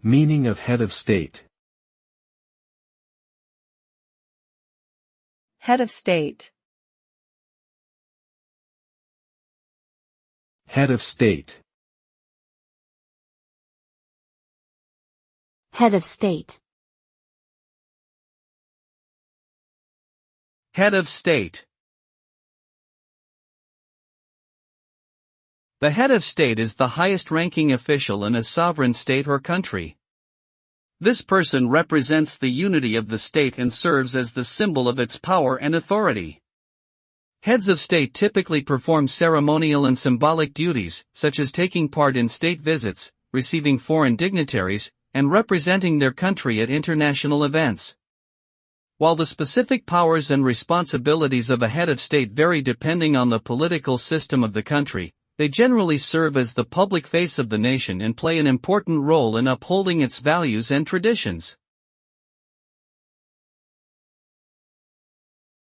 Meaning of head of state. Head of state. Head of state. Head of state. Head of state. The head of state is the highest-ranking official in a sovereign state or country. This person represents the unity of the state and serves as the symbol of its power and authority. Heads of state typically perform ceremonial and symbolic duties, such as taking part in state visits, receiving foreign dignitaries, and representing their country at international events. While the specific powers and responsibilities of a head of state vary depending on the political system of the country, they generally serve as the public face of the nation and play an important role in upholding its values and traditions.